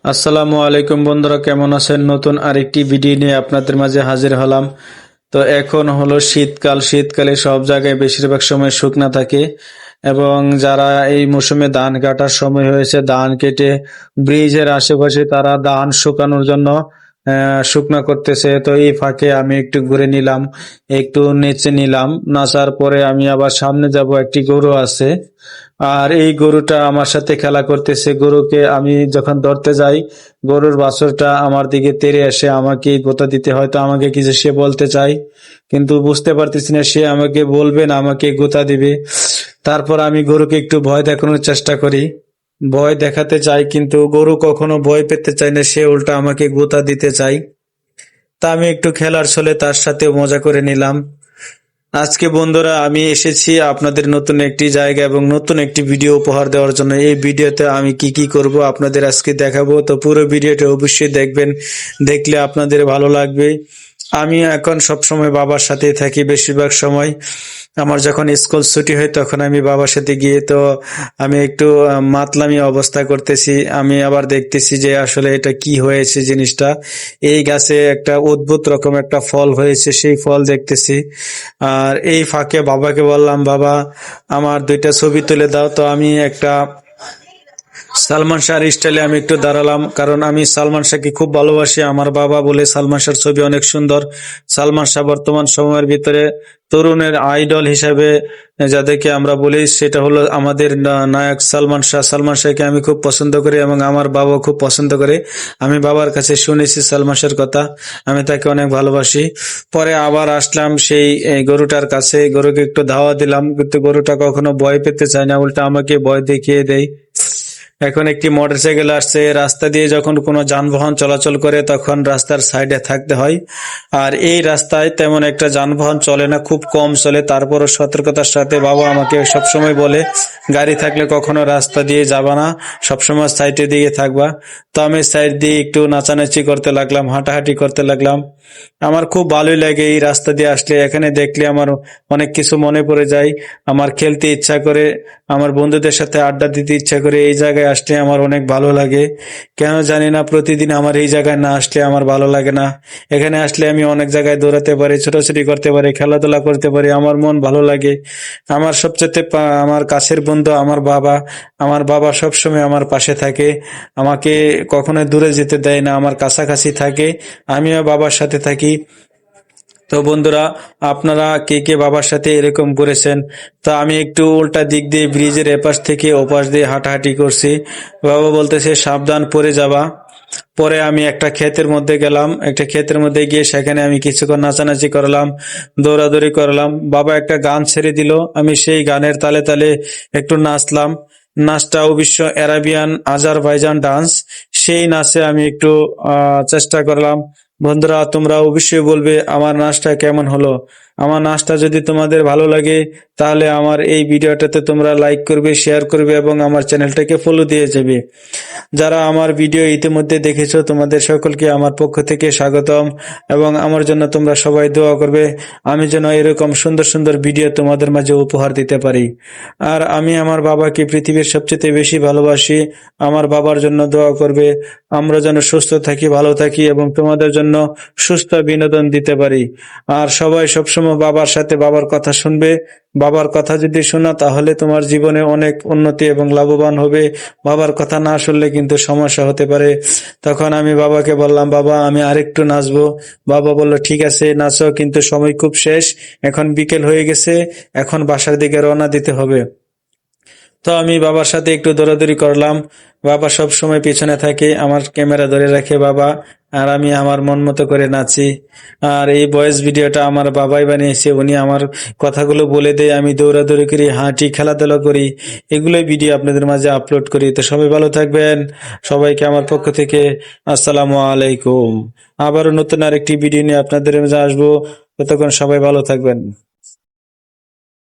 আসসালামু আলাইকুম বন্ধুরা, কেমন আছেন? নতুন আরেকটি ভিডিও নিয়ে আপনাদের মাঝে হাজির হলাম। তো এখন হলো শীতকাল। শীতকালে সব জায়গায় বেশিরভাগ সময় শুকনা থাকে এবং যারা এই মৌসুমে ধান কাটার সময় হয়েছে, ধান কেটে ব্রিজের আশেপাশে তারা ধান শুকানোর জন্য শুকনা করতেছে। তো এই ফাঁকে আমি একটু ঘুরে নিলাম, একটু নেচে নিলাম। নাচার পরে আমি আবার সামনে যাব, একটি গরু আছে আর এই গরুটা আমার সাথে খেলা করতেছে। গরুকে আমি যখন ধরতে যাই, গরুর বাছুরটা আমার দিকে তেড়ে আসে, আমাকে গোতা দিতে, হয়তো আমাকে কিছু সে বলতে চায়, কিন্তু বুঝতে পারতেছি না সে আমাকে বলবে না আমাকে গোতা দিবে। তারপর আমি গরুকে একটু ভয় দেখানোর চেষ্টা করি, ভয় দেখাতে চাই, কিন্তু গরু কখনো ভয় পেতে চায় না, সে উল্টা আমাকে গোতা দিতে চায়। তা আমি একটু খেলার ছলে তার সাথে মজা করে নিলাম। আজকে বন্ধুরা আমি এসেছি আপনাদের নতুন একটি জায়গা এবং নতুন একটি ভিডিও উপহার দেওয়ার জন্য। এই ভিডিওতে আমি কি কি করব আপনাদের আজকে দেখাবো, তো পুরো ভিডিওটা অবশ্যই দেখবেন, দেখলে আপনাদের ভালো লাগবে। আমি এখন সব সময় বাবার সাথেই থাকি বেশিরভাগ সময়। আমার যখন স্কুল ছুটি হয় তখন আমি বাবার সাথে গিয়ে, তো আমি একটু মাতলামি অবস্থা করতেছি। আমি আবার দেখতেছি যে আসলে এটা কি হয়েছে জিনিসটা। এই গাছে একটা অদ্ভুত রকম একটা ফল হয়েছে, সেই ফল দেখতেছি। আর এই ফাঁকে বাবাকে বললাম, বাবা আমার দুইটা ছবি তুলে দাও। তো আমি একটা সালমান শাহর স্টাইলে আমি একটু দাঁড়ালাম, কারণ আমি সালমান শাহকে খুব ভালোবাসি। আমার বাবা বলে সালমান শাহর ছবি অনেক সুন্দর। সালমান শাহ বর্তমান সময়ের ভিতরে তরুণের আইডল হিসাবে যাদেরকে আমরা বলি, সেটা হলো আমাদের নায়ক সালমান শাহ। সালমান শাহকে আমি খুব পছন্দ করি এবং আমার বাবাও খুব পছন্দ করে। আমি বাবার কাছে শুনেছি সালমান শাহর কথা, আমি তাকে অনেক ভালোবাসি। পরে আবার আসলাম সেই গরুটার কাছে, গরুকে একটু ধাওয়া দিলাম, কিন্তু গরুটা কখনো ভয় পেতে চায় না, উল্টা আমাকে ভয় দেখিয়ে দেয়। এখন একটি মোটরসাইকেল আসছে, রাস্তা দিয়ে যখন কোনো যানবাহন চলাচল করে তখন রাস্তার সাইডে থাকতে হয়। আর এই রাস্তায় তেমন একটা যানবাহন চলে না, খুব কম চলে। তারপরও সতর্কতার সাথে বাবা আমাকে সবসময় বলে, গাড়ি থাকলে কখনো রাস্তা দিয়ে যাবা না, সবসময় সাইডে দিয়ে থাকবা। তো আমি সাইড দিয়ে একটু নাচানাচি করতে লাগলাম, হাঁটাহাঁটি করতে লাগলাম। আমার খুব ভালোই লাগে এই রাস্তা দিয়ে আসলে। এখানে দেখলে আমার অনেক কিছু মনে পড়ে যায়, আমার খেলতে ইচ্ছা করে, আমার বন্ধুদের সাথে আড্ডা দিতে ইচ্ছা করে। এই জায়গায় আসলে আমার অনেক ভালো লাগে, কেন জানি না প্রতিদিন আমার এই জায়গায় না আসলে আমার ভালো লাগে না। এখানে আসলে আমি অনেক জায়গায় দৌড়াতে পারি, ছোটাছুটি করতে পারি, খেলাধুলা করতে পারি, আমার মন ভালো লাগে। আমার সবচেয়ে আমার কাছের বন্ধু আমার বাবা। আমার বাবা সবসময় আমার পাশে থাকে, আমাকে কখনো দূরে যেতে দেয় না, আমার কাছাকাছি থাকে, আমিও বাবার সাথে থাকি। তো বন্ধুরা, আপনারা কে কে বাবার সাথে এরকম করেছেন? তো আমি একটু উল্টা দিক দিয়ে ব্রিজের এপাশ থেকে ওপাশ দিয়ে হাঁটাহাঁটি করছি। বাবা বলতেছে সাবধান, পড়ে যাবা। পরে আমি একটা ক্ষেতের মধ্যে গেলাম, একটা ক্ষেতের মধ্যে গিয়ে সেখানে আমি কিছুক্ষণ নাচানাচি করলাম, দৌড়াদৌড়ি করলাম। বাবা একটা গান ছেড়ে দিল, আমি সেই গানের তালে তালে একটু নাচলাম। নাচটা অবশ্য অ্যারাবিয়ান আজারবাইজান ডান্স। সেই নাচে আমি একটু চেষ্টা করলাম। বন্ধুরা, তোমরা অবশ্যই বলবে আমার নাচটা কেমন হলো। আমার নাচটা যদি তোমাদের ভালো লাগে তাহলে আমার এই ভিডিওটাতে তোমরা লাইক করবে, শেয়ার করবে এবং আমার চ্যানেলটাকে ফলো দিয়ে যাবে। যারা আমার ভিডিও ইতিমধ্যে দেখেছো তোমাদের সকলকে আমার পক্ষ থেকে স্বাগতম, এবং আমার জন্য তোমরা সবাই দোয়া করবে, আমি যেন এরকম সুন্দর সুন্দর ভিডিও তোমাদের মাঝে উপহার দিতে পারি। আর আমি আমার বাবাকে পৃথিবীর সবচেয়ে বেশি ভালোবাসি। আমার বাবার জন্য দোয়া করবে, আমরা যেন সুস্থ থাকি, ভালো থাকি এবং তোমাদের জন্য সুস্থ বিনোদন দিতে পারি। আর সবাই সবসময় বাবার সাথে বাবার কথা শুনবে। বাবার কথা যদি শোনা তাহলে তোমার জীবনে অনেক উন্নতি এবং লাভবান হবে। বাবার কথা না শুনলে কিন্তু সমস্যা হতে পারে। তখন আমি বাবাকে বললাম, বাবা আমি আরেকটু নাচবো। বাবা বলল ঠিক আছে নাচো, কিন্তু সময় খুব শেষ, এখন বিকেল হয়ে গেছে, এখন বাসার দিকে রওনা দিতে হবে। তো আমি বাবার সাথে একটু দৌড়াদৌড়ি করলাম। বাবা সব সময় পিছনে থাকে, আমার ক্যামেরা ধরে রাখে বাবা, আর আমি আমার মন মতো করে নাচি। আর এই ভয়েস ভিডিওটা আমার বাবাই বানিয়েছে, উনি আমার কথাগুলো বলে দেয়, আমি দৌড়াদৌড়ি করি, হাঁটি, খেলাধুলা করি, এগুলোই ভিডিও আপনাদের মাঝে আপলোড করি। তো সবাই ভালো থাকবেন, সবাইকে আমার পক্ষ থেকে আসসালামু আলাইকুম। আবারও নতুন আরেকটি ভিডিও নিয়ে আপনাদের মাঝে আসবো, ততক্ষণ সবাই ভালো থাকবেন।